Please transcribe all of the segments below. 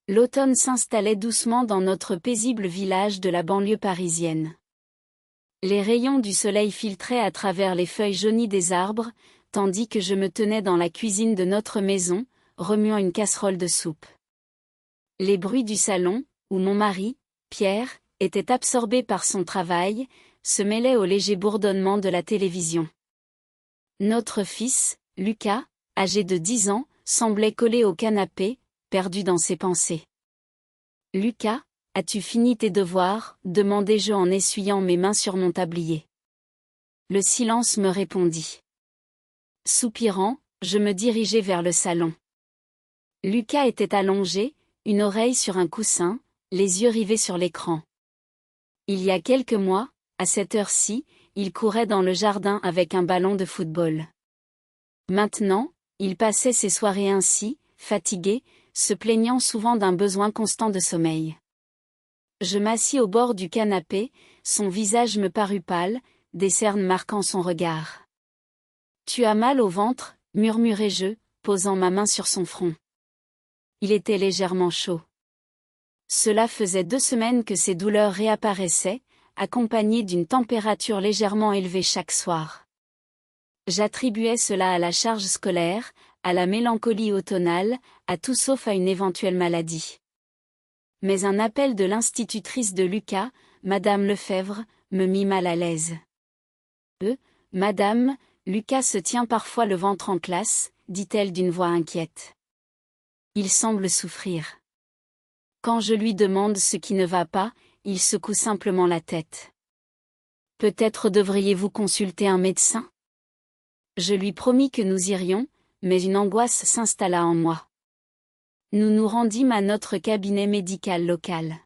L'automne s'installait doucement dans notre paisible village de la banlieue parisienne. Les rayons du soleil filtraient à travers les feuilles jaunies des arbres, tandis que je me tenais dans la cuisine de notre maison, remuant une casserole de soupe. Les bruits du salon, où mon mari, Pierre, était absorbé par son travail, se mêlaient au léger bourdonnement de la télévision. Notre fils, Lucas, âgé de 10 ans, semblait collé au canapé, perdu dans ses pensées. « Lucas, as-tu fini tes devoirs ?» demandai-je en essuyant mes mains sur mon tablier. Le silence me répondit. Soupirant, je me dirigeai vers le salon. Lucas était allongé, une oreille sur un coussin, les yeux rivés sur l'écran. Il y a quelques mois, à cette heure-ci, il courait dans le jardin avec un ballon de football. Maintenant, il passait ses soirées ainsi, fatigué, se plaignant souvent d'un besoin constant de sommeil. Je m'assis au bord du canapé, son visage me parut pâle, des cernes marquant son regard. « Tu as mal au ventre ?» murmurai-je, posant ma main sur son front. Il était légèrement chaud. Cela faisait 2 semaines que ces douleurs réapparaissaient, accompagnées d'une température légèrement élevée chaque soir. J'attribuais cela à la charge scolaire, à la mélancolie automnale, à tout sauf à une éventuelle maladie. Mais un appel de l'institutrice de Lucas, Madame Lefebvre, me mit mal à l'aise. « Madame, Lucas se tient parfois le ventre en classe, » dit-elle d'une voix inquiète. « Il semble souffrir. Quand je lui demande ce qui ne va pas, il secoue simplement la tête. Peut-être devriez-vous consulter un médecin ? » Je lui promis que nous irions, mais une angoisse s'installa en moi. Nous nous rendîmes à notre cabinet médical local.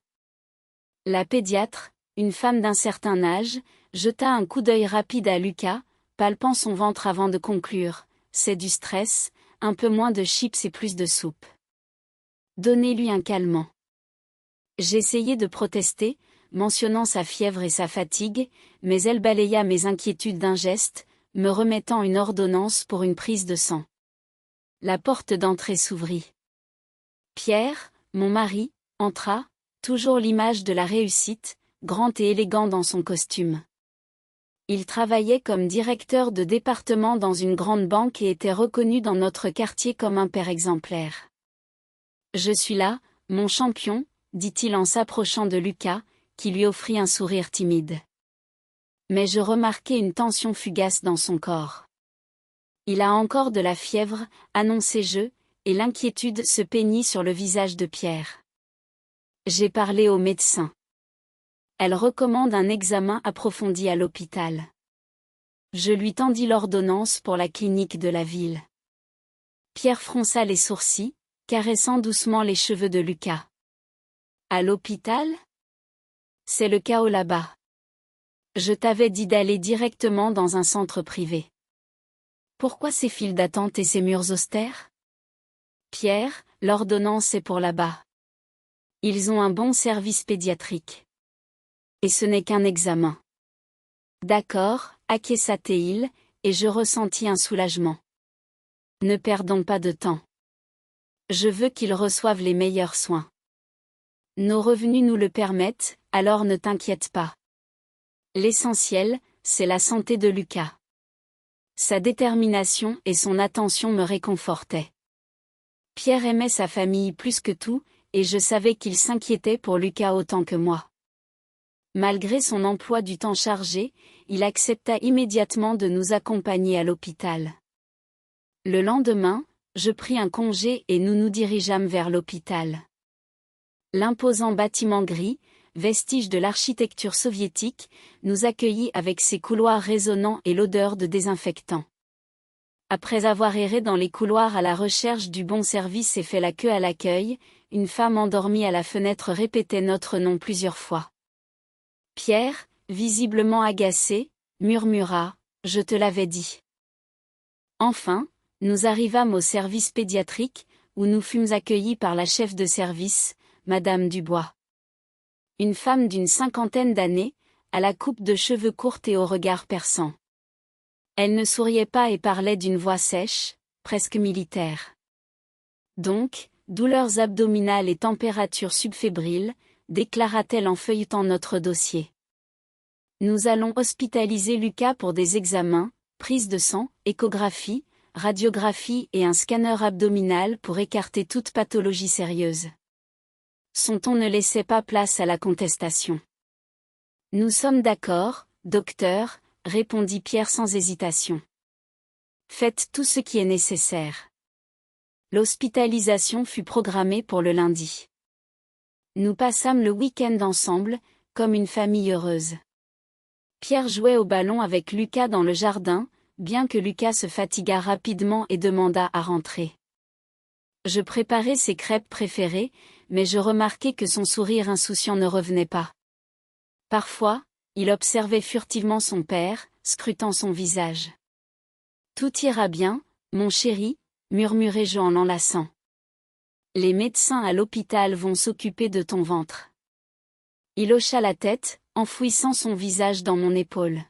La pédiatre, une femme d'un certain âge, jeta un coup d'œil rapide à Lucas, palpant son ventre avant de conclure : « C'est du stress, un peu moins de chips et plus de soupe. Donnez-lui un calmant. » J'essayai de protester, mentionnant sa fièvre et sa fatigue, mais elle balaya mes inquiétudes d'un geste, me remettant une ordonnance pour une prise de sang. La porte d'entrée s'ouvrit. Pierre, mon mari, entra, toujours l'image de la réussite, grand et élégant dans son costume. Il travaillait comme directeur de département dans une grande banque et était reconnu dans notre quartier comme un père exemplaire. « Je suis là, mon champion », dit-il en s'approchant de Lucas, qui lui offrit un sourire timide. Mais je remarquai une tension fugace dans son corps. « Il a encore de la fièvre », annonçai-je, et l'inquiétude se peignit sur le visage de Pierre. J'ai parlé au médecin. Elle recommande un examen approfondi à l'hôpital. Je lui tendis l'ordonnance pour la clinique de la ville. Pierre fronça les sourcils, caressant doucement les cheveux de Lucas. À l'hôpital ? C'est le chaos là-bas. Je t'avais dit d'aller directement dans un centre privé. Pourquoi ces files d'attente et ces murs austères ? Pierre, l'ordonnance est pour là-bas. Ils ont un bon service pédiatrique. Et ce n'est qu'un examen. D'accord, acquiesça-t-il, et je ressentis un soulagement. Ne perdons pas de temps. Je veux qu'ils reçoivent les meilleurs soins. Nos revenus nous le permettent, alors ne t'inquiète pas. L'essentiel, c'est la santé de Lucas. Sa détermination et son attention me réconfortaient. Pierre aimait sa famille plus que tout, et je savais qu'il s'inquiétait pour Lucas autant que moi. Malgré son emploi du temps chargé, il accepta immédiatement de nous accompagner à l'hôpital. Le lendemain, je pris un congé et nous nous dirigeâmes vers l'hôpital. L'imposant bâtiment gris, vestige de l'architecture soviétique, nous accueillit avec ses couloirs résonnants et l'odeur de désinfectant. Après avoir erré dans les couloirs à la recherche du bon service et fait la queue à l'accueil, une femme endormie à la fenêtre répétait notre nom plusieurs fois. Pierre, visiblement agacé, murmura : « Je te l'avais dit. » Enfin, nous arrivâmes au service pédiatrique, où nous fûmes accueillis par la chef de service, Madame Dubois. Une femme d'une 50aine d'années, à la coupe de cheveux courte et au regard perçant. Elle ne souriait pas et parlait d'une voix sèche, presque militaire. « Donc, douleurs abdominales et température subfébrile, déclara-t-elle en feuilletant notre dossier. Nous allons hospitaliser Lucas pour des examens, prise de sang, échographie, radiographie et un scanner abdominal pour écarter toute pathologie sérieuse. Son ton ne laissait pas place à la contestation. Nous sommes d'accord, docteur, répondit Pierre sans hésitation. Faites tout ce qui est nécessaire. L'hospitalisation fut programmée pour le lundi. Nous passâmes le week-end ensemble, comme une famille heureuse. Pierre jouait au ballon avec Lucas dans le jardin, bien que Lucas se fatiguât rapidement et demandât à rentrer. Je préparais ses crêpes préférées, mais je remarquai que son sourire insouciant ne revenait pas. Parfois, il observait furtivement son père, scrutant son visage. « Tout ira bien, mon chéri », murmurai-je en l'enlaçant. « Les médecins à l'hôpital vont s'occuper de ton ventre. » Il hocha la tête, enfouissant son visage dans mon épaule.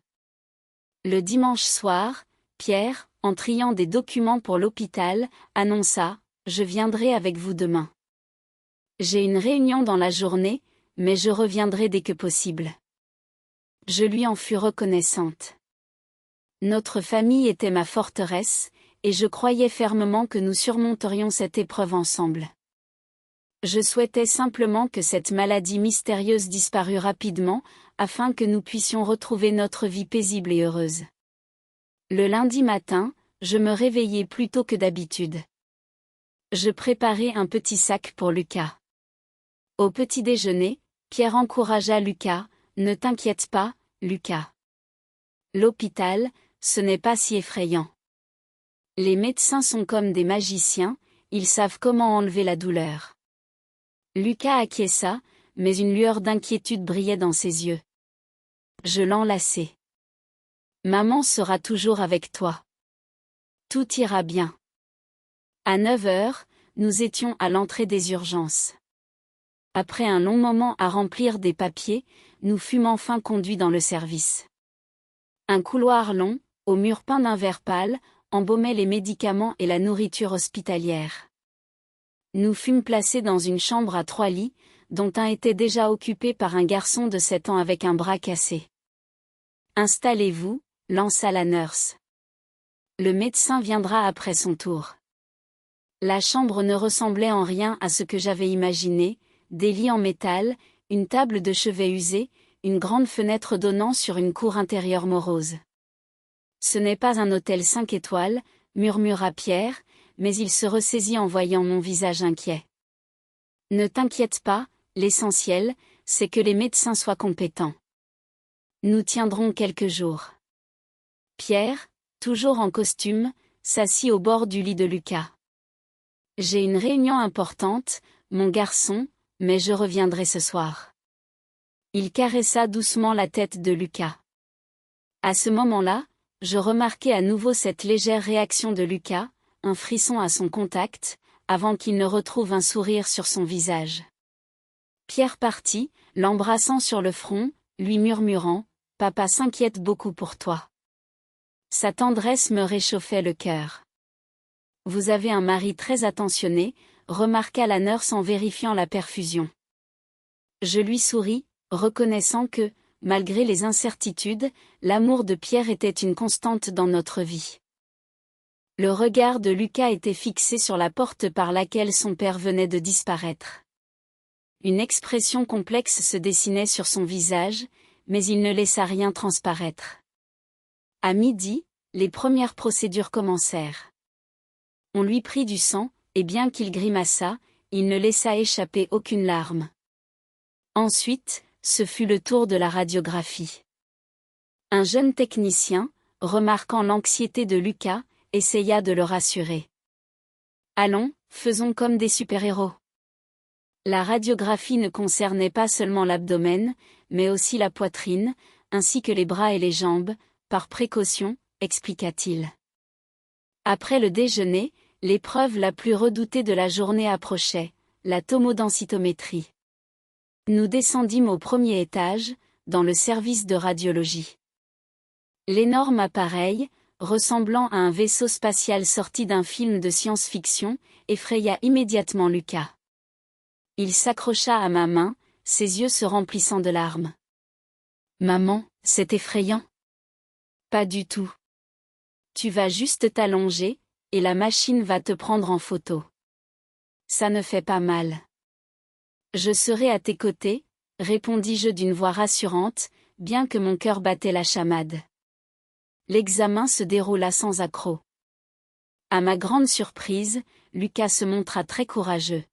Le dimanche soir, Pierre, en triant des documents pour l'hôpital, annonça « Je viendrai avec vous demain. J'ai une réunion dans la journée, mais je reviendrai dès que possible. » Je lui en fus reconnaissante. Notre famille était ma forteresse, et je croyais fermement que nous surmonterions cette épreuve ensemble. Je souhaitais simplement que cette maladie mystérieuse disparût rapidement, afin que nous puissions retrouver notre vie paisible et heureuse. Le lundi matin, je me réveillai plus tôt que d'habitude. Je préparai un petit sac pour Lucas. Au petit déjeuner, Pierre encouragea Lucas, « Ne t'inquiète pas, Lucas. L'hôpital, ce n'est pas si effrayant. Les médecins sont comme des magiciens, ils savent comment enlever la douleur. » Lucas acquiesça, mais une lueur d'inquiétude brillait dans ses yeux. Je l'enlaçai. « Maman sera toujours avec toi. Tout ira bien. » À 9 heures, nous étions à l'entrée des urgences. Après un long moment à remplir des papiers, nous fûmes enfin conduits dans le service. Un couloir long, aux murs peints d'un vert pâle, embaumait les médicaments et la nourriture hospitalière. Nous fûmes placés dans une chambre à 3 lits, dont un était déjà occupé par un garçon de 7 ans avec un bras cassé. « Installez-vous », lança la nurse. « Le médecin viendra après son tour. » La chambre ne ressemblait en rien à ce que j'avais imaginé, des lits en métal, une table de chevet usée, une grande fenêtre donnant sur une cour intérieure morose. « Ce n'est pas un hôtel 5 étoiles, murmura Pierre, mais il se ressaisit en voyant mon visage inquiet. « Ne t'inquiète pas, l'essentiel, c'est que les médecins soient compétents. Nous tiendrons quelques jours. » Pierre, toujours en costume, s'assit au bord du lit de Lucas. « J'ai une réunion importante, mon garçon, mais je reviendrai ce soir. » Il caressa doucement la tête de Lucas. À ce moment-là, je remarquai à nouveau cette légère réaction de Lucas, un frisson à son contact, avant qu'il ne retrouve un sourire sur son visage. Pierre partit, l'embrassant sur le front, lui murmurant « Papa s'inquiète beaucoup pour toi. » Sa tendresse me réchauffait le cœur. « Vous avez un mari très attentionné », remarqua la nurse en vérifiant la perfusion. Je lui souris, reconnaissant que, malgré les incertitudes, l'amour de Pierre était une constante dans notre vie. Le regard de Lucas était fixé sur la porte par laquelle son père venait de disparaître. Une expression complexe se dessinait sur son visage, mais il ne laissa rien transparaître. À midi, les premières procédures commencèrent. On lui prit du sang, et bien qu'il grimaçât, il ne laissa échapper aucune larme. Ensuite, ce fut le tour de la radiographie. Un jeune technicien, remarquant l'anxiété de Lucas, essaya de le rassurer. « Allons, faisons comme des super-héros. » La radiographie ne concernait pas seulement l'abdomen, mais aussi la poitrine, ainsi que les bras et les jambes, par précaution, expliqua-t-il. Après le déjeuner, l'épreuve la plus redoutée de la journée approchait, la tomodensitométrie. Nous descendîmes au premier étage, dans le service de radiologie. L'énorme appareil, ressemblant à un vaisseau spatial sorti d'un film de science-fiction, effraya immédiatement Lucas. Il s'accrocha à ma main, ses yeux se remplissant de larmes. Maman, c'est effrayant. Pas du tout. Tu vas juste t'allonger, et la machine va te prendre en photo. Ça ne fait pas mal. Je serai à tes côtés, répondis-je d'une voix rassurante, bien que mon cœur battait la chamade. L'examen se déroula sans accroc. À ma grande surprise, Lucas se montra très courageux.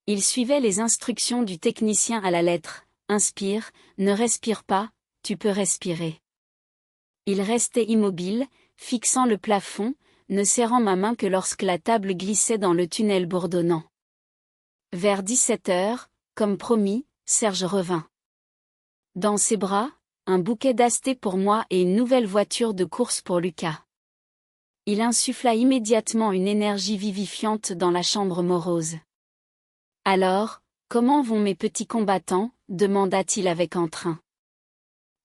Il suivait les instructions du technicien à la lettre. Inspire, ne respire pas, tu peux respirer. Il restait immobile, fixant le plafond, ne serrant ma main que lorsque la table glissait dans le tunnel bourdonnant. Vers 17h, comme promis, Serge revint. Dans ses bras, un bouquet d'astés pour moi et une nouvelle voiture de course pour Lucas. Il insuffla immédiatement une énergie vivifiante dans la chambre morose. « Alors, comment vont mes petits combattants ?» demanda-t-il avec entrain.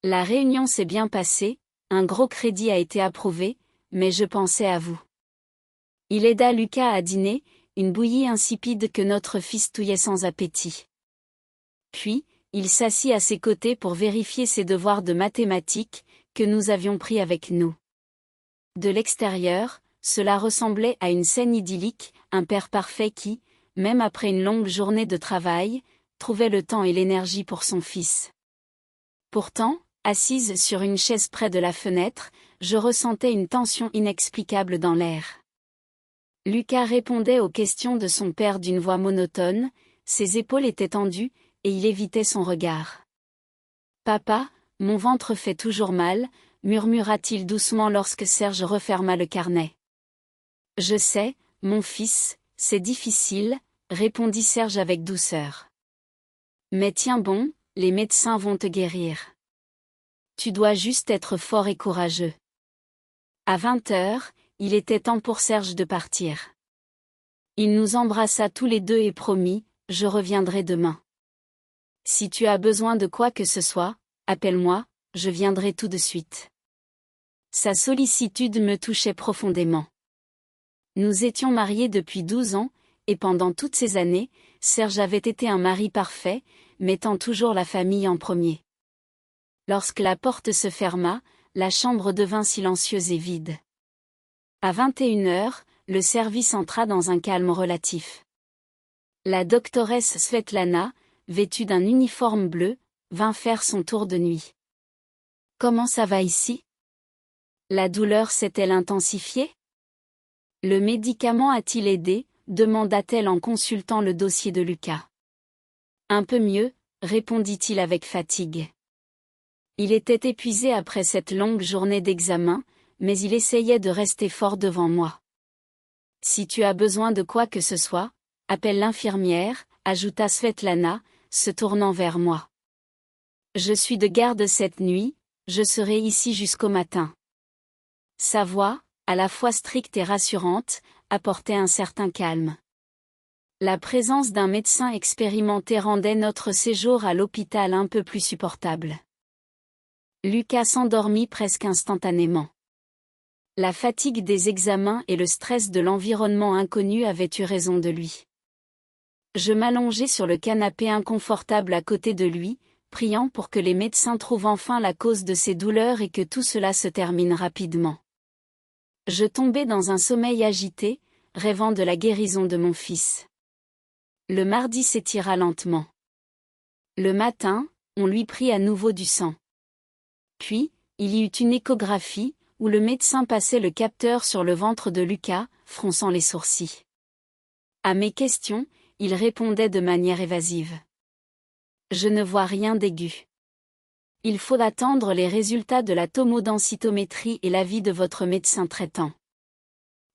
La réunion s'est bien passée, un gros crédit a été approuvé, mais je pensais à vous. Il aida Lucas à dîner, une bouillie insipide que notre fils touillait sans appétit. Puis, il s'assit à ses côtés pour vérifier ses devoirs de mathématiques, que nous avions pris avec nous. De l'extérieur, cela ressemblait à une scène idyllique, un père parfait qui, même après une longue journée de travail, trouvait le temps et l'énergie pour son fils. Pourtant, assise sur une chaise près de la fenêtre, je ressentais une tension inexplicable dans l'air. Lucas répondait aux questions de son père d'une voix monotone, ses épaules étaient tendues, et il évitait son regard. « Papa, mon ventre fait toujours mal », murmura-t-il doucement lorsque Serge referma le carnet. « Je sais, mon fils, c'est difficile », répondit Serge avec douceur. « Mais tiens bon, les médecins vont te guérir. Tu dois juste être fort et courageux. » À 20h, il était temps pour Serge de partir. Il nous embrassa tous les deux et promit, « Je reviendrai demain. Si tu as besoin de quoi que ce soit, appelle-moi, je viendrai tout de suite. » Sa sollicitude me touchait profondément. Nous étions mariés depuis 12 ans, et pendant toutes ces années, Serge avait été un mari parfait, mettant toujours la famille en premier. Lorsque la porte se ferma, la chambre devint silencieuse et vide. À 21h, le service entra dans un calme relatif. La doctoresse Svetlana, vêtue d'un uniforme bleu, vint faire son tour de nuit. « Comment ça va ici ? La douleur s'est-elle intensifiée ? Le médicament a-t-il aidé ? Demanda-t-elle en consultant le dossier de Lucas. Un peu mieux, répondit-il avec fatigue. Il était épuisé après cette longue journée d'examen, mais il essayait de rester fort devant moi. Si tu as besoin de quoi que ce soit, appelle l'infirmière, ajouta Svetlana, se tournant vers moi. Je suis de garde cette nuit, je serai ici jusqu'au matin. Sa voix, à la fois stricte et rassurante, apportait un certain calme. La présence d'un médecin expérimenté rendait notre séjour à l'hôpital un peu plus supportable. Lucas s'endormit presque instantanément. La fatigue des examens et le stress de l'environnement inconnu avaient eu raison de lui. Je m'allongeai sur le canapé inconfortable à côté de lui, priant pour que les médecins trouvent enfin la cause de ses douleurs et que tout cela se termine rapidement. Je tombai dans un sommeil agité, rêvant de la guérison de mon fils. Le mardi s'étira lentement. Le matin, on lui prit à nouveau du sang. Puis, il y eut une échographie, où le médecin passait le capteur sur le ventre de Lucas, fronçant les sourcils. À mes questions, il répondait de manière évasive. « Je ne vois rien d'aigu. Il faut attendre les résultats de la tomodensitométrie et l'avis de votre médecin traitant. »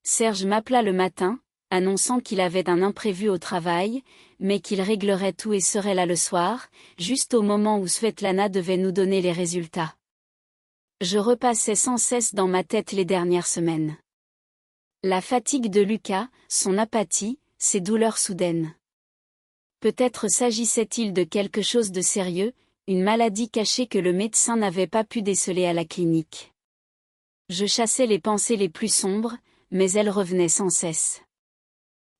Serge m'appela le matin, annonçant qu'il avait un imprévu au travail, mais qu'il réglerait tout et serait là le soir, juste au moment où Svetlana devait nous donner les résultats. Je repassais sans cesse dans ma tête les dernières semaines. La fatigue de Lucas, son apathie, ses douleurs soudaines. Peut-être s'agissait-il de quelque chose de sérieux, une maladie cachée que le médecin n'avait pas pu déceler à la clinique. Je chassais les pensées les plus sombres, mais elles revenaient sans cesse.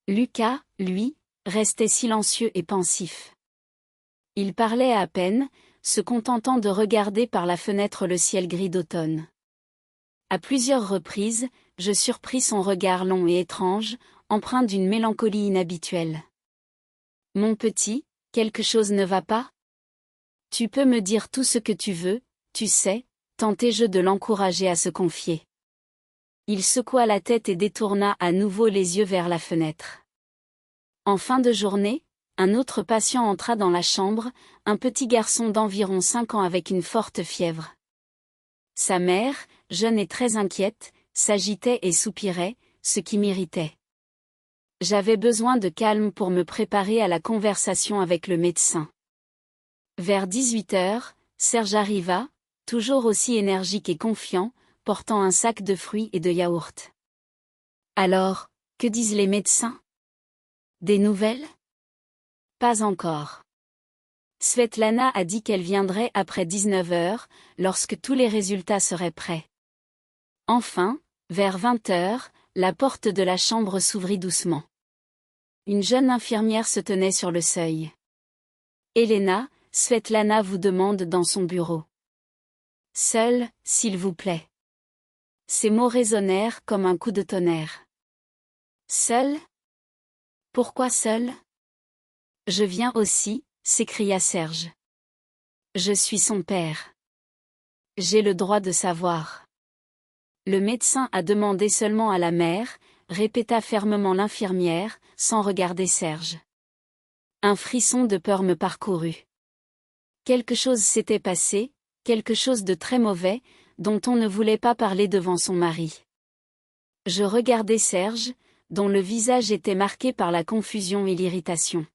Lucas, lui, restait silencieux et pensif. Il parlait à peine, se contentant de regarder par la fenêtre le ciel gris d'automne. À plusieurs reprises, je surpris son regard long et étrange, empreint d'une mélancolie inhabituelle. « Mon petit, quelque chose ne va pas ? Tu peux me dire tout ce que tu veux, tu sais », tentai-je de l'encourager à se confier. Il secoua la tête et détourna à nouveau les yeux vers la fenêtre. En fin de journée, un autre patient entra dans la chambre, un petit garçon d'environ 5 ans avec une forte fièvre. Sa mère, jeune et très inquiète, s'agitait et soupirait, ce qui m'irritait. J'avais besoin de calme pour me préparer à la conversation avec le médecin. Vers 18h, Serge arriva, toujours aussi énergique et confiant, portant un sac de fruits et de yaourts. « Alors, que disent les médecins ? Des nouvelles ? » « Pas encore. Svetlana a dit qu'elle viendrait après 19h, lorsque tous les résultats seraient prêts. » Enfin, vers 20h, la porte de la chambre s'ouvrit doucement. Une jeune infirmière se tenait sur le seuil. « Elena, Svetlana vous demande dans son bureau. »« Seule, s'il vous plaît. » Ces mots résonnèrent comme un coup de tonnerre. « Seule ? Pourquoi seule ? » « Je viens aussi, » s'écria Serge. « Je suis son père. J'ai le droit de savoir. » Le médecin a demandé seulement à la mère, répéta fermement l'infirmière, sans regarder Serge. Un frisson de peur me parcourut. Quelque chose s'était passé, quelque chose de très mauvais, dont on ne voulait pas parler devant son mari. Je regardai Serge, dont le visage était marqué par la confusion et l'irritation.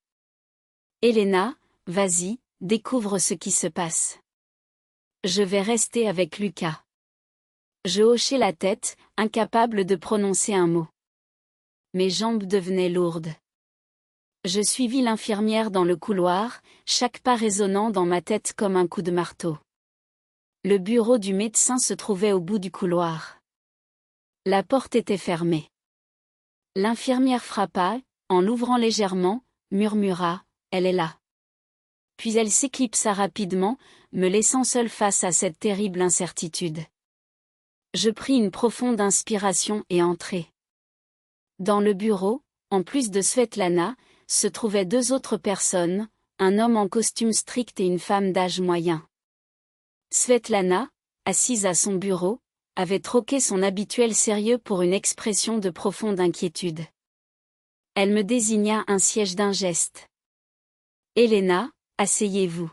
« Elena, vas-y, découvre ce qui se passe. Je vais rester avec Lucas. » Je hochai la tête, incapable de prononcer un mot. Mes jambes devenaient lourdes. Je suivis l'infirmière dans le couloir, chaque pas résonnant dans ma tête comme un coup de marteau. Le bureau du médecin se trouvait au bout du couloir. La porte était fermée. L'infirmière frappa, en l'ouvrant légèrement, murmura « Elle est là ». Puis elle s'éclipsa rapidement, me laissant seule face à cette terrible incertitude. Je pris une profonde inspiration et entrai. Dans le bureau, en plus de Svetlana, se trouvaient 2 autres personnes, un homme en costume strict et une femme d'âge moyen. Svetlana, assise à son bureau, avait troqué son habituel sérieux pour une expression de profonde inquiétude. Elle me désigna un siège d'un geste. « Elena, asseyez-vous.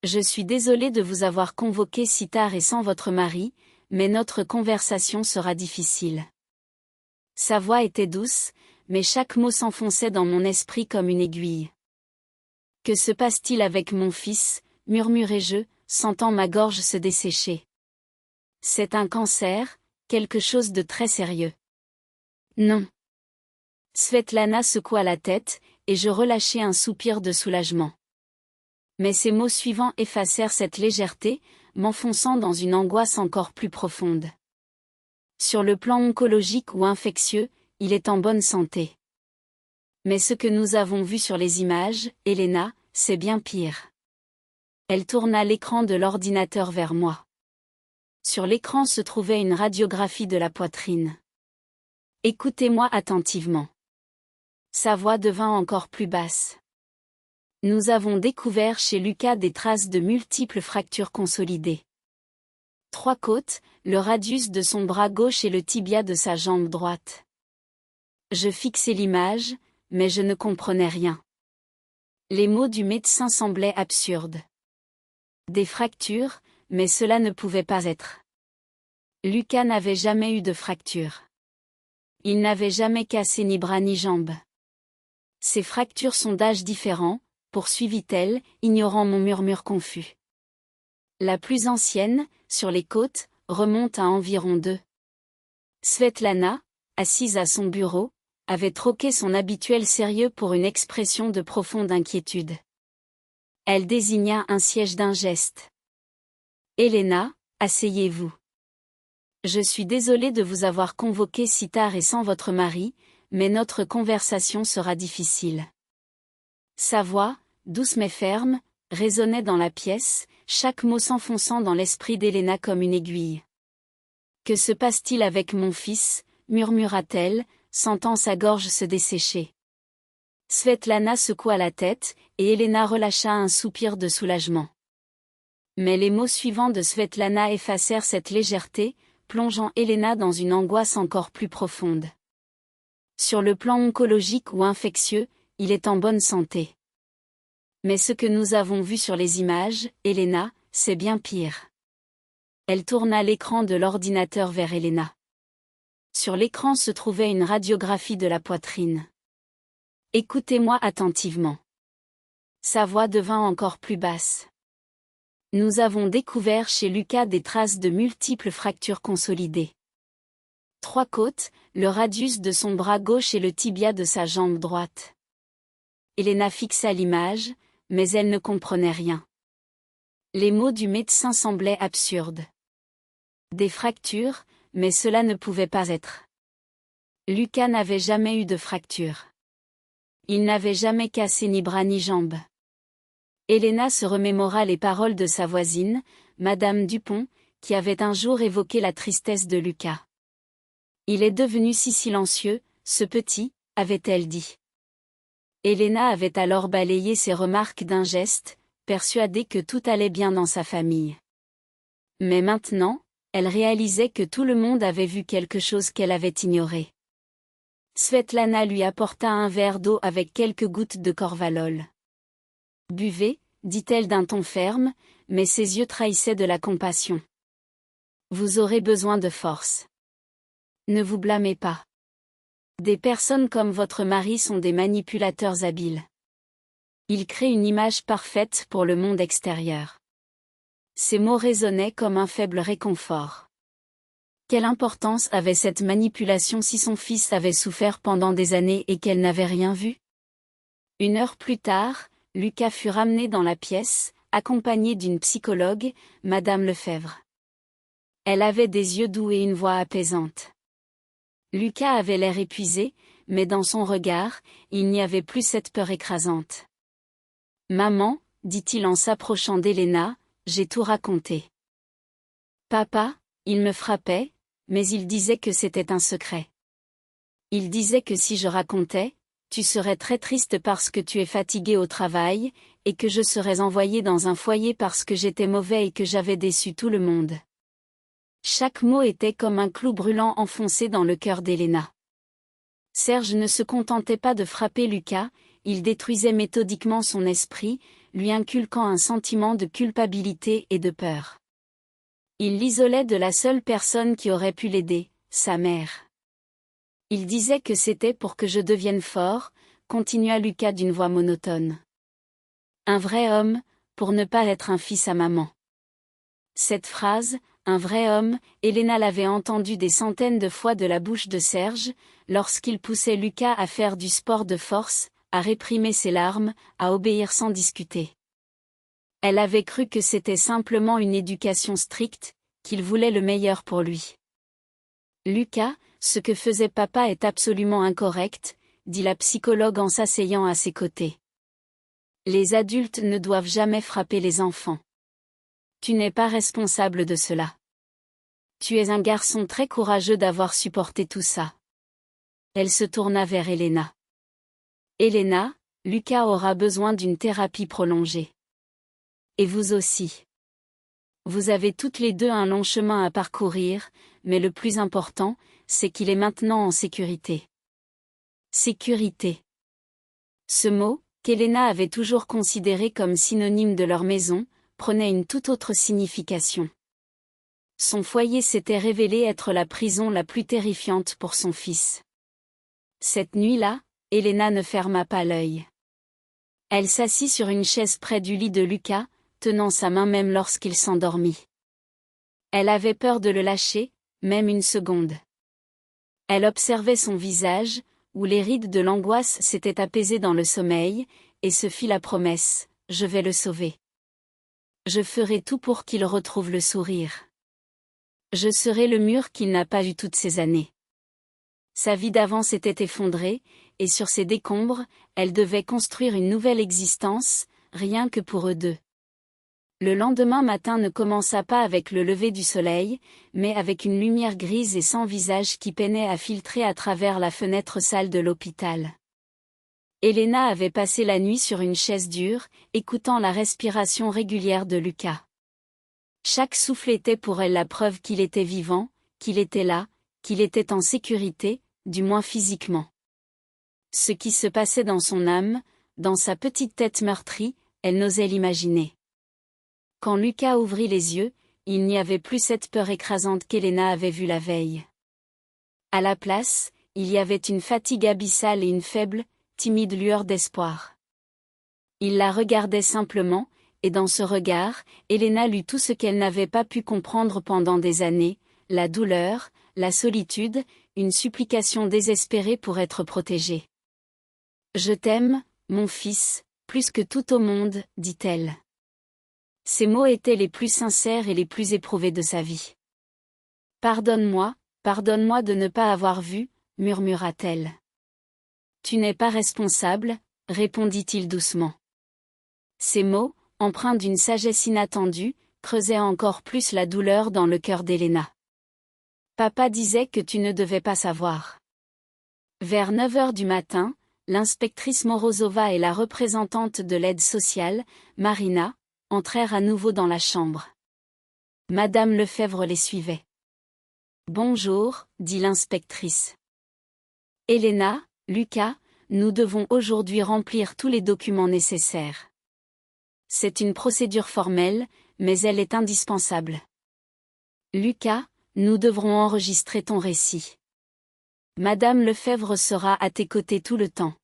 Je suis désolée de vous avoir convoqué si tard et sans votre mari, mais notre conversation sera difficile. » Sa voix était douce, mais chaque mot s'enfonçait dans mon esprit comme une aiguille. « Que se passe-t-il avec mon fils ?» murmurai-je, sentant ma gorge se dessécher. « C'est un cancer, quelque chose de très sérieux. » « Non. » Svetlana secoua la tête, et je relâchai un soupir de soulagement. Mais ces mots suivants effacèrent cette légèreté, m'enfonçant dans une angoisse encore plus profonde. Sur le plan oncologique ou infectieux, il est en bonne santé. Mais ce que nous avons vu sur les images, Elena, c'est bien pire. Elle tourna l'écran de l'ordinateur vers moi. Sur l'écran se trouvait une radiographie de la poitrine. Écoutez-moi attentivement. Sa voix devint encore plus basse. Nous avons découvert chez Lucas des traces de multiples fractures consolidées. 3 côtes, le radius de son bras gauche et le tibia de sa jambe droite. Je fixai l'image, mais je ne comprenais rien. Les mots du médecin semblaient absurdes. Des fractures, mais cela ne pouvait pas être. Lucas n'avait jamais eu de fracture. Il n'avait jamais cassé ni bras ni jambes. Ces fractures sont d'âges différents, poursuivit-elle, ignorant mon murmure confus. La plus ancienne, sur les côtes, remonte à environ 2. Svetlana, assise à son bureau, avait troqué son habituel sérieux pour une expression de profonde inquiétude. Elle désigna un siège d'un geste. « Elena, asseyez-vous. Je suis désolée de vous avoir convoqué si tard et sans votre mari, mais notre conversation sera difficile. Sa voix, douce mais ferme, résonnait dans la pièce, chaque mot s'enfonçant dans l'esprit d'Helena comme une aiguille. Que se passe-t-il avec mon fils, murmura-t-elle, sentant sa gorge se dessécher. Svetlana secoua la tête, et Helena relâcha un soupir de soulagement. Mais les mots suivants de Svetlana effacèrent cette légèreté, plongeant Helena dans une angoisse encore plus profonde. Sur le plan oncologique ou infectieux, il est en bonne santé. Mais ce que nous avons vu sur les images, Helena, c'est bien pire. Elle tourna l'écran de l'ordinateur vers Helena. Sur l'écran se trouvait une radiographie de la poitrine. Écoutez-moi attentivement. Sa voix devint encore plus basse. Nous avons découvert chez Lucas des traces de multiples fractures consolidées. 3 côtes, le radius de son bras gauche et le tibia de sa jambe droite. Helena fixa l'image, mais elle ne comprenait rien. Les mots du médecin semblaient absurdes. Des fractures, mais cela ne pouvait pas être. Lucas n'avait jamais eu de fracture. Il n'avait jamais cassé ni bras ni jambes. Helena se remémora les paroles de sa voisine, Madame Dupont, qui avait un jour évoqué la tristesse de Lucas. Il est devenu si silencieux, ce petit, avait-elle dit. Helena avait alors balayé ses remarques d'un geste, persuadée que tout allait bien dans sa famille. Mais maintenant, elle réalisait que tout le monde avait vu quelque chose qu'elle avait ignoré. Svetlana lui apporta un verre d'eau avec quelques gouttes de corvalol. « Buvez », dit-elle d'un ton ferme, mais ses yeux trahissaient de la compassion. « Vous aurez besoin de force. Ne vous blâmez pas. Des personnes comme votre mari sont des manipulateurs habiles. Ils créent une image parfaite pour le monde extérieur. » Ces mots résonnaient comme un faible réconfort. Quelle importance avait cette manipulation si son fils avait souffert pendant des années et qu'elle n'avait rien vu? 1 heure plus tard, Lucas fut ramené dans la pièce, accompagné d'une psychologue, Madame Lefebvre. Elle avait des yeux doux et une voix apaisante. Lucas avait l'air épuisé, mais dans son regard, il n'y avait plus cette peur écrasante. « Maman, dit-il en s'approchant d'Helena, j'ai tout raconté. Papa, il me frappait, mais il disait que c'était un secret. Il disait que si je racontais, tu serais très triste parce que tu es fatigué au travail, et que je serais envoyé dans un foyer parce que j'étais mauvais et que j'avais déçu tout le monde. » Chaque mot était comme un clou brûlant enfoncé dans le cœur d'Helena. Serge ne se contentait pas de frapper Lucas, il détruisait méthodiquement son esprit, lui inculquant un sentiment de culpabilité et de peur. Il l'isolait de la seule personne qui aurait pu l'aider, sa mère. Il disait que c'était pour que je devienne fort, continua Lucas d'une voix monotone. Un vrai homme, pour ne pas être un fils à maman. Cette phrase, un vrai homme, Helena l'avait entendue des centaines de fois de la bouche de Serge, lorsqu'il poussait Lucas à faire du sport de force, à réprimer ses larmes, à obéir sans discuter. Elle avait cru que c'était simplement une éducation stricte, qu'il voulait le meilleur pour lui. Lucas, ce que faisait papa est absolument incorrect, dit la psychologue en s'asseyant à ses côtés. Les adultes ne doivent jamais frapper les enfants. Tu n'es pas responsable de cela. Tu es un garçon très courageux d'avoir supporté tout ça. Elle se tourna vers Helena. Helena, Lucas aura besoin d'une thérapie prolongée. Et vous aussi. Vous avez toutes les deux un long chemin à parcourir, mais le plus important, c'est qu'il est maintenant en sécurité. Sécurité. Ce mot, qu'Helena avait toujours considéré comme synonyme de leur maison, prenait une toute autre signification. Son foyer s'était révélé être la prison la plus terrifiante pour son fils. Cette nuit-là, Helena ne ferma pas l'œil. Elle s'assit sur une chaise près du lit de Lucas, tenant sa main même lorsqu'il s'endormit. Elle avait peur de le lâcher, même une seconde. Elle observait son visage, où les rides de l'angoisse s'étaient apaisées dans le sommeil, et se fit la promesse, « Je vais le sauver. Je ferai tout pour qu'il retrouve le sourire. » Je serai le mur qu'il n'a pas eu toutes ces années. Sa vie d'avant s'était effondrée, et sur ces décombres, elle devait construire une nouvelle existence, rien que pour eux deux. Le lendemain matin ne commença pas avec le lever du soleil, mais avec une lumière grise et sans visage qui peinait à filtrer à travers la fenêtre sale de l'hôpital. Elena avait passé la nuit sur une chaise dure, écoutant la respiration régulière de Lucas. Chaque souffle était pour elle la preuve qu'il était vivant, qu'il était là, qu'il était en sécurité, du moins physiquement. Ce qui se passait dans son âme, dans sa petite tête meurtrie, elle n'osait l'imaginer. Quand Lucas ouvrit les yeux, il n'y avait plus cette peur écrasante qu'Elena avait vue la veille. À la place, il y avait une fatigue abyssale et une faible, timide lueur d'espoir. Il la regardait simplement, et dans ce regard, Elena lut tout ce qu'elle n'avait pas pu comprendre pendant des années, la douleur, la solitude, une supplication désespérée pour être protégée. « Je t'aime, mon fils, plus que tout au monde, dit-elle. Ces mots étaient les plus sincères et les plus éprouvés de sa vie. « Pardonne-moi de ne pas avoir vu, murmura-t-elle. Tu n'es pas responsable, répondit-il doucement. Ces mots, empreints d'une sagesse inattendue, creusaient encore plus la douleur dans le cœur d'Elena. Papa disait que tu ne devais pas savoir. Vers 9 heures du matin, l'inspectrice Morozova et la représentante de l'aide sociale, Marina, entrèrent à nouveau dans la chambre. Madame Lefebvre les suivait. Bonjour, dit l'inspectrice. Elena, Lucas, nous devons aujourd'hui remplir tous les documents nécessaires. C'est une procédure formelle, mais elle est indispensable. Lucas, nous devrons enregistrer ton récit. Madame Lefebvre sera à tes côtés tout le temps.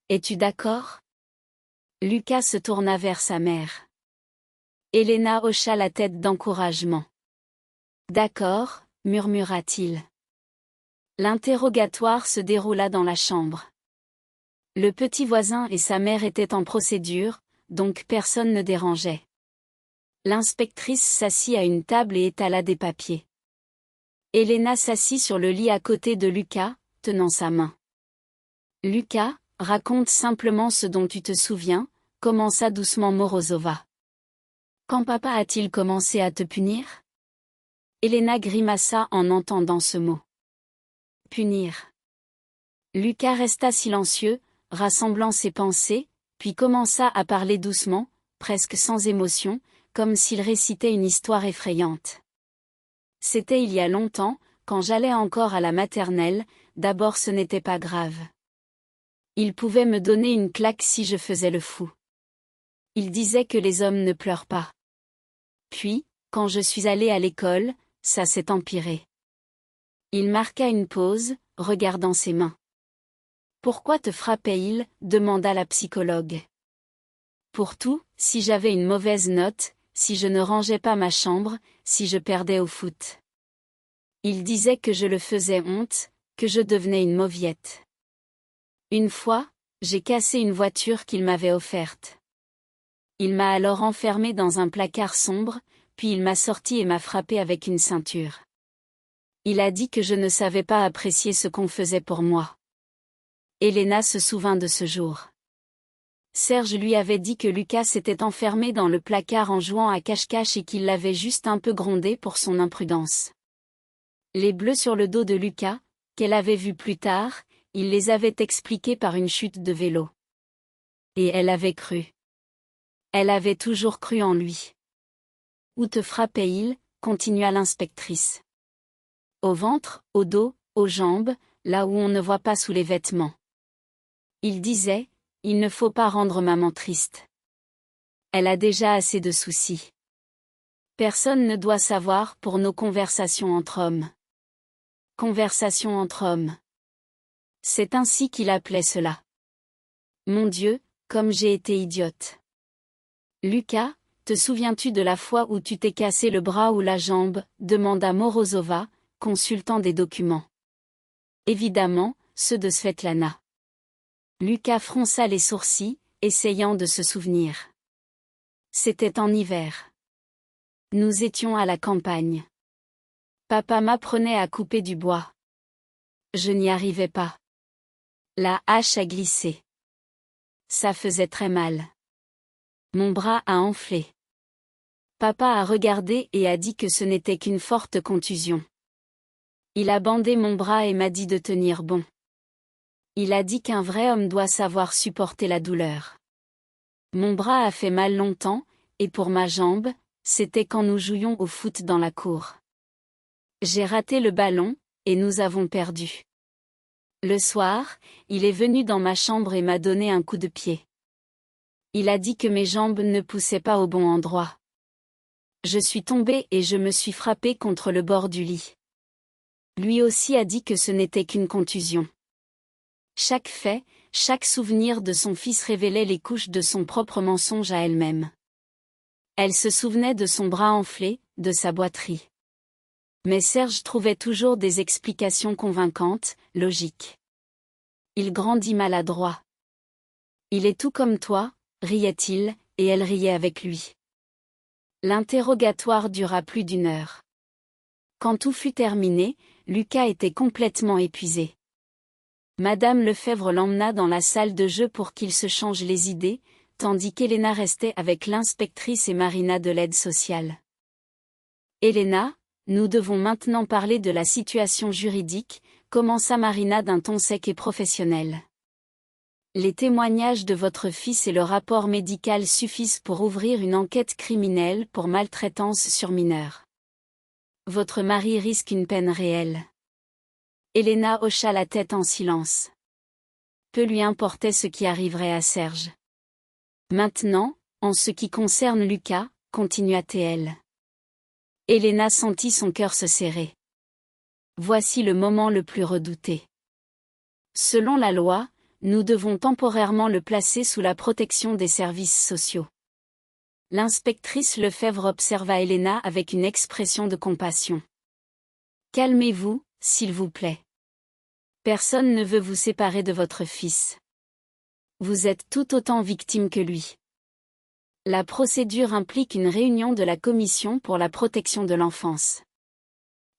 Es-tu d'accord? Lucas se tourna vers sa mère. Elena hocha la tête d'encouragement. D'accord, murmura-t-il. L'interrogatoire se déroula dans la chambre. Le petit voisin et sa mère étaient en procédure, donc personne ne dérangeait. L'inspectrice s'assit à une table et étala des papiers. Elena s'assit sur le lit à côté de Lucas, tenant sa main. Lucas, raconte simplement ce dont tu te souviens, commença doucement Morozova. Quand papa a-t-il commencé à te punir? Elena grimaça en entendant ce mot. Punir. Lucas resta silencieux, rassemblant ses pensées, puis commença à parler doucement, presque sans émotion, comme s'il récitait une histoire effrayante. C'était il y a longtemps, quand j'allais encore à la maternelle, d'abord ce n'était pas grave. Il pouvait me donner une claque si je faisais le fou. Il disait que les hommes ne pleurent pas. Puis, quand je suis allée à l'école, ça s'est empiré. Il marqua une pause, regardant ses mains. Pourquoi te frappait-il? Demanda la psychologue. Pour tout, si j'avais une mauvaise note, si je ne rangeais pas ma chambre, si je perdais au foot. Il disait que je le faisais honte, que je devenais une mauviette. Une fois, j'ai cassé une voiture qu'il m'avait offerte. Il m'a alors enfermé dans un placard sombre, puis il m'a sorti et m'a frappé avec une ceinture. Il a dit que je ne savais pas apprécier ce qu'on faisait pour moi. Elena se souvint de ce jour. Serge lui avait dit que Lucas s'était enfermé dans le placard en jouant à cache-cache et qu'il l'avait juste un peu grondé pour son imprudence. Les bleus sur le dos de Lucas, qu'elle avait vus plus tard, il les avait expliqués par une chute de vélo. Et elle avait cru. Elle avait toujours cru en lui. Où te frappait-il? Continua l'inspectrice. Au ventre, au dos, aux jambes, là où on ne voit pas sous les vêtements. Il disait, il ne faut pas rendre maman triste. Elle a déjà assez de soucis. Personne ne doit savoir pour nos conversations entre hommes. Conversations entre hommes. C'est ainsi qu'il appelait cela. Mon Dieu, comme j'ai été idiote. Lucas, te souviens-tu de la fois où tu t'es cassé le bras ou la jambe? Demanda Morozova, consultant des documents. Évidemment, ceux de Svetlana. Lucas fronça les sourcils, essayant de se souvenir. C'était en hiver. Nous étions à la campagne. Papa m'apprenait à couper du bois. Je n'y arrivais pas. La hache a glissé. Ça faisait très mal. Mon bras a enflé. Papa a regardé et a dit que ce n'était qu'une forte contusion. Il a bandé mon bras et m'a dit de tenir bon. Il a dit qu'un vrai homme doit savoir supporter la douleur. Mon bras a fait mal longtemps, et pour ma jambe, c'était quand nous jouions au foot dans la cour. J'ai raté le ballon, et nous avons perdu. Le soir, il est venu dans ma chambre et m'a donné un coup de pied. Il a dit que mes jambes ne poussaient pas au bon endroit. Je suis tombée et je me suis frappée contre le bord du lit. Lui aussi a dit que ce n'était qu'une contusion. Chaque fait, chaque souvenir de son fils révélait les couches de son propre mensonge à elle-même. Elle se souvenait de son bras enflé, de sa boiterie. Mais Serge trouvait toujours des explications convaincantes, logiques. Il grandit maladroit. Il est tout comme toi, riait-il, et elle riait avec lui. L'interrogatoire dura plus d'1 heure. Quand tout fut terminé, Lucas était complètement épuisé. Madame Lefebvre l'emmena dans la salle de jeu pour qu'il se change les idées, tandis qu'Elena restait avec l'inspectrice et Marina de l'aide sociale. Elena, nous devons maintenant parler de la situation juridique, commença Marina d'un ton sec et professionnel. Les témoignages de votre fils et le rapport médical suffisent pour ouvrir une enquête criminelle pour maltraitance sur mineur. Votre mari risque une peine réelle. Elena hocha la tête en silence. Peu lui importait ce qui arriverait à Serge. Maintenant, en ce qui concerne Lucas, continua-t-elle. Elena sentit son cœur se serrer. Voici le moment le plus redouté. Selon la loi, nous devons temporairement le placer sous la protection des services sociaux. L'inspectrice Lefebvre observa Elena avec une expression de compassion. Calmez-vous, s'il vous plaît. Personne ne veut vous séparer de votre fils. Vous êtes tout autant victime que lui. La procédure implique une réunion de la Commission pour la protection de l'enfance.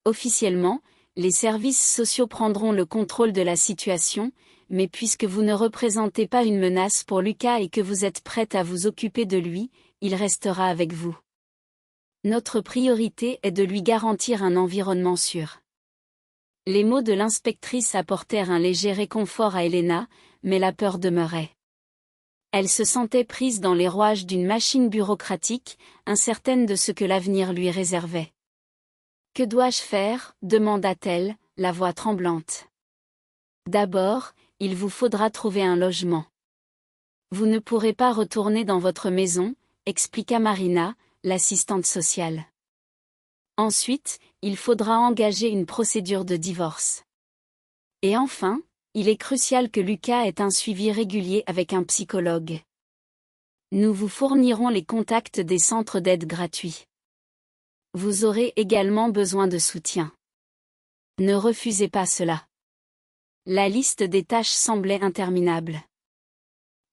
Officiellement, les services sociaux prendront le contrôle de la situation, mais puisque vous ne représentez pas une menace pour Lucas et que vous êtes prête à vous occuper de lui, il restera avec vous. Notre priorité est de lui garantir un environnement sûr. Les mots de l'inspectrice apportèrent un léger réconfort à Elena, mais la peur demeurait. Elle se sentait prise dans les rouages d'une machine bureaucratique, incertaine de ce que l'avenir lui réservait. « Que dois-je faire » demanda-t-elle, la voix tremblante. « D'abord, il vous faudra trouver un logement. Vous ne pourrez pas retourner dans votre maison, expliqua Marina, l'assistante sociale. Ensuite, il faudra engager une procédure de divorce. Et enfin, il est crucial que Lucas ait un suivi régulier avec un psychologue. Nous vous fournirons les contacts des centres d'aide gratuits. Vous aurez également besoin de soutien. Ne refusez pas cela. La liste des tâches semblait interminable.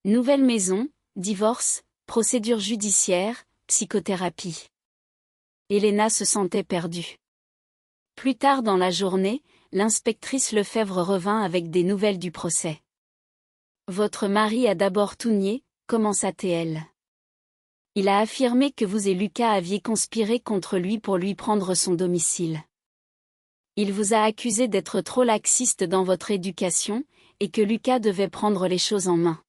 Nouvelle maison, divorce, procédure judiciaire, psychothérapie. Elena se sentait perdue. Plus tard dans la journée, l'inspectrice Lefebvre revint avec des nouvelles du procès. « Votre mari a d'abord tout nié » commença-t-elle. « Il a affirmé que vous et Lucas aviez conspiré contre lui pour lui prendre son domicile. Il vous a accusé d'être trop laxiste dans votre éducation, et que Lucas devait prendre les choses en main. »«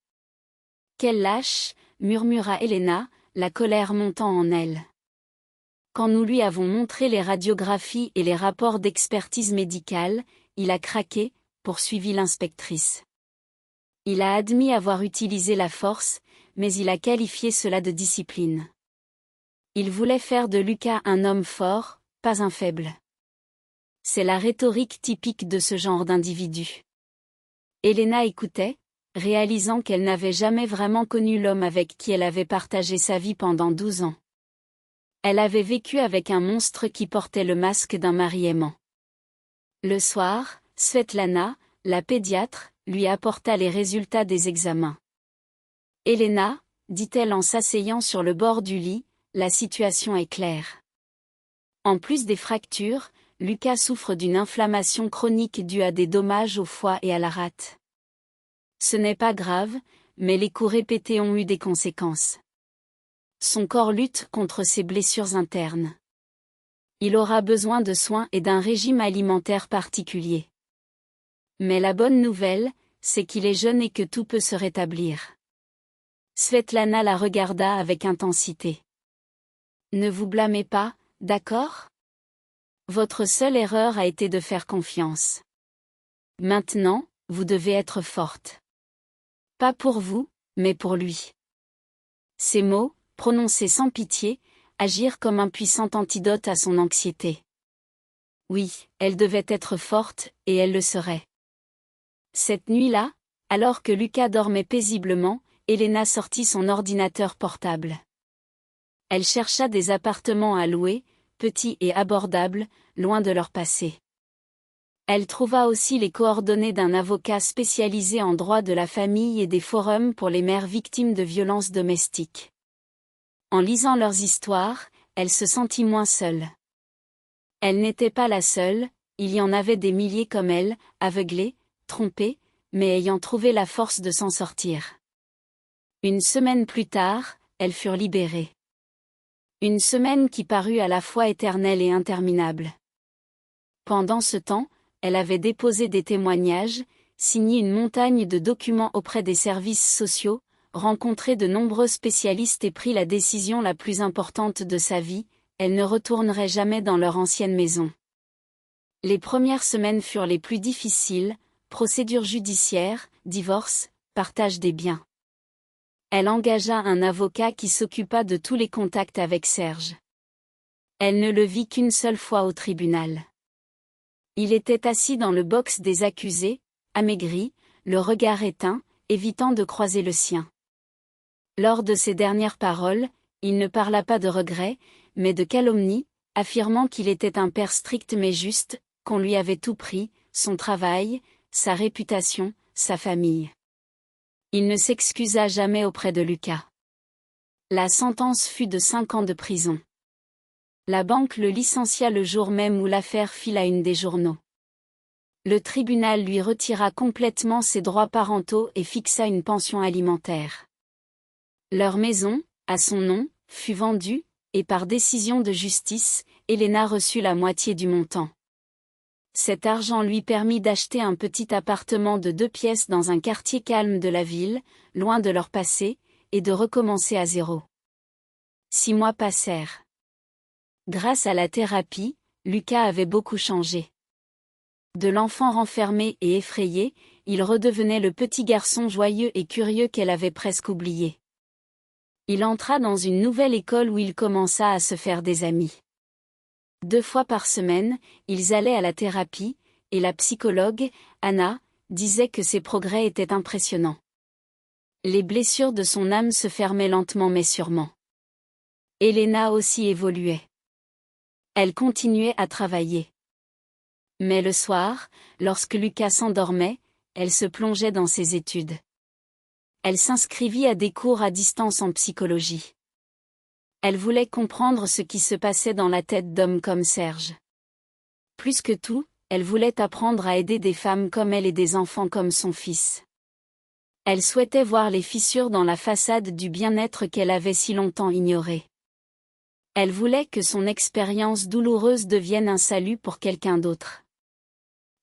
Quel lâche » murmura Elena, la colère montant en elle. Quand nous lui avons montré les radiographies et les rapports d'expertise médicale, il a craqué, poursuivit l'inspectrice. Il a admis avoir utilisé la force, mais il a qualifié cela de discipline. Il voulait faire de Lucas un homme fort, pas un faible. C'est la rhétorique typique de ce genre d'individu. Elena écoutait, réalisant qu'elle n'avait jamais vraiment connu l'homme avec qui elle avait partagé sa vie pendant 12 ans. Elle avait vécu avec un monstre qui portait le masque d'un mari aimant. Le soir, Svetlana, la pédiatre, lui apporta les résultats des examens. « Elena, dit-elle en s'asseyant sur le bord du lit, la situation est claire. En plus des fractures, Lucas souffre d'une inflammation chronique due à des dommages au foie et à la rate. Ce n'est pas grave, mais les coups répétés ont eu des conséquences. Son corps lutte contre ses blessures internes. Il aura besoin de soins et d'un régime alimentaire particulier. Mais la bonne nouvelle, c'est qu'il est jeune et que tout peut se rétablir. Svetlana la regarda avec intensité. Ne vous blâmez pas, d'accord ? Votre seule erreur a été de faire confiance. Maintenant, vous devez être forte. Pas pour vous, mais pour lui. Ces mots, prononcés sans pitié, agirent comme un puissant antidote à son anxiété. Oui, elle devait être forte, et elle le serait. Cette nuit-là, alors que Lucas dormait paisiblement, Elena sortit son ordinateur portable. Elle chercha des appartements à louer, petits et abordables, loin de leur passé. Elle trouva aussi les coordonnées d'un avocat spécialisé en droit de la famille et des forums pour les mères victimes de violences domestiques. En lisant leurs histoires, elle se sentit moins seule. Elle n'était pas la seule, il y en avait des milliers comme elle, aveuglées, trompées, mais ayant trouvé la force de s'en sortir. Une semaine plus tard, elles furent libérées. Une semaine qui parut à la fois éternelle et interminable. Pendant ce temps, elle avait déposé des témoignages, signé une montagne de documents auprès des services sociaux, rencontré de nombreux spécialistes et pris la décision la plus importante de sa vie, elle ne retournerait jamais dans leur ancienne maison. Les premières semaines furent les plus difficiles, procédure judiciaire, divorce, partage des biens. Elle engagea un avocat qui s'occupa de tous les contacts avec Serge. Elle ne le vit qu'une seule fois au tribunal. Il était assis dans le box des accusés, amaigri, le regard éteint, évitant de croiser le sien. Lors de ses dernières paroles, il ne parla pas de regrets, mais de calomnie, affirmant qu'il était un père strict mais juste, qu'on lui avait tout pris, son travail, sa réputation, sa famille. Il ne s'excusa jamais auprès de Lucas. La sentence fut de 5 ans de prison. La banque le licencia le jour même où l'affaire fit la une des journaux. Le tribunal lui retira complètement ses droits parentaux et fixa une pension alimentaire. Leur maison, à son nom, fut vendue, et par décision de justice, Elena reçut la moitié du montant. Cet argent lui permit d'acheter un petit appartement de 2 pièces dans un quartier calme de la ville, loin de leur passé, et de recommencer à zéro. 6 mois passèrent. Grâce à la thérapie, Lucas avait beaucoup changé. De l'enfant renfermé et effrayé, il redevenait le petit garçon joyeux et curieux qu'elle avait presque oublié. Il entra dans une nouvelle école où il commença à se faire des amis. 2 fois par semaine, ils allaient à la thérapie, et la psychologue, Anna, disait que ses progrès étaient impressionnants. Les blessures de son âme se fermaient lentement mais sûrement. Elena aussi évoluait. Elle continuait à travailler. Mais le soir, lorsque Lucas s'endormait, elle se plongeait dans ses études. Elle s'inscrivit à des cours à distance en psychologie. Elle voulait comprendre ce qui se passait dans la tête d'hommes comme Serge. Plus que tout, elle voulait apprendre à aider des femmes comme elle et des enfants comme son fils. Elle souhaitait voir les fissures dans la façade du bien-être qu'elle avait si longtemps ignoré. Elle voulait que son expérience douloureuse devienne un salut pour quelqu'un d'autre.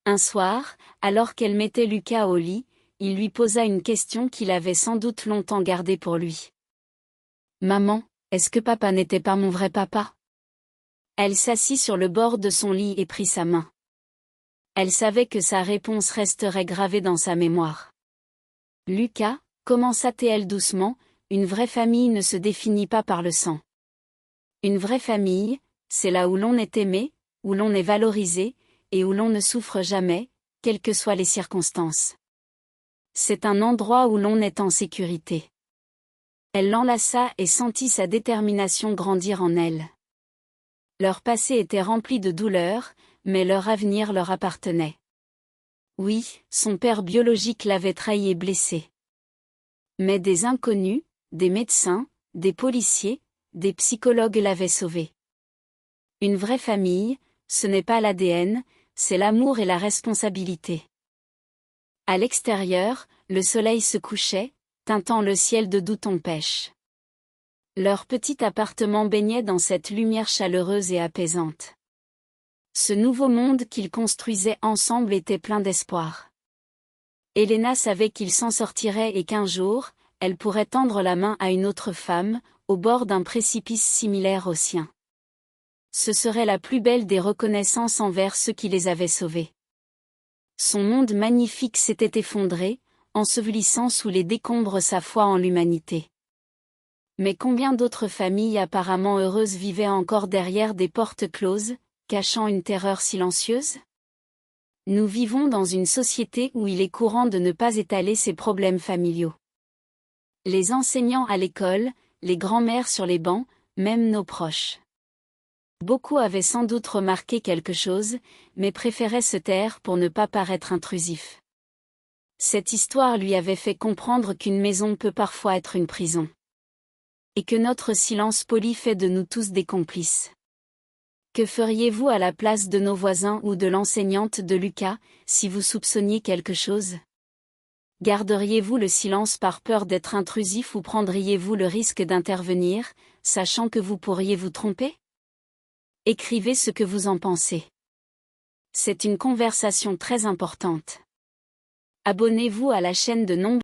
Un soir, alors qu'elle mettait Lucas au lit, il lui posa une question qu'il avait sans doute longtemps gardée pour lui. « Maman, est-ce que papa n'était pas mon vrai papa ?» Elle s'assit sur le bord de son lit et prit sa main. Elle savait que sa réponse resterait gravée dans sa mémoire. « Lucas, » commença-t-elle doucement, « une vraie famille ne se définit pas par le sang. Une vraie famille, c'est là où l'on est aimé, où l'on est valorisé, et où l'on ne souffre jamais, quelles que soient les circonstances. C'est un endroit où l'on est en sécurité. » Elle l'enlaça et sentit sa détermination grandir en elle. Leur passé était rempli de douleurs, mais leur avenir leur appartenait. Oui, son père biologique l'avait trahi et blessé. Mais des inconnus, des médecins, des policiers, des psychologues l'avaient sauvé. Une vraie famille, ce n'est pas l'ADN, c'est l'amour et la responsabilité. À l'extérieur, le soleil se couchait, teintant le ciel de d'où on pêche. Leur petit appartement baignait dans cette lumière chaleureuse et apaisante. Ce nouveau monde qu'ils construisaient ensemble était plein d'espoir. Elena savait qu'il s'en sortirait et qu'un jour, elle pourrait tendre la main à une autre femme, au bord d'un précipice similaire au sien. Ce serait la plus belle des reconnaissances envers ceux qui les avaient sauvés. Son monde magnifique s'était effondré, ensevelissant sous les décombres sa foi en l'humanité. Mais combien d'autres familles apparemment heureuses vivaient encore derrière des portes closes, cachant une terreur silencieuse? Nous vivons dans une société où il est courant de ne pas étaler ses problèmes familiaux. Les enseignants à l'école, les grands-mères sur les bancs, même nos proches. Beaucoup avaient sans doute remarqué quelque chose, mais préféraient se taire pour ne pas paraître intrusifs. Cette histoire lui avait fait comprendre qu'une maison peut parfois être une prison. Et que notre silence poli fait de nous tous des complices. Que feriez-vous à la place de nos voisins ou de l'enseignante de Lucas, si vous soupçonniez quelque chose? Garderiez-vous le silence par peur d'être intrusif ou prendriez-vous le risque d'intervenir, sachant que vous pourriez vous tromper? Écrivez ce que vous en pensez. C'est une conversation très importante. Abonnez-vous à la chaîne de nombreux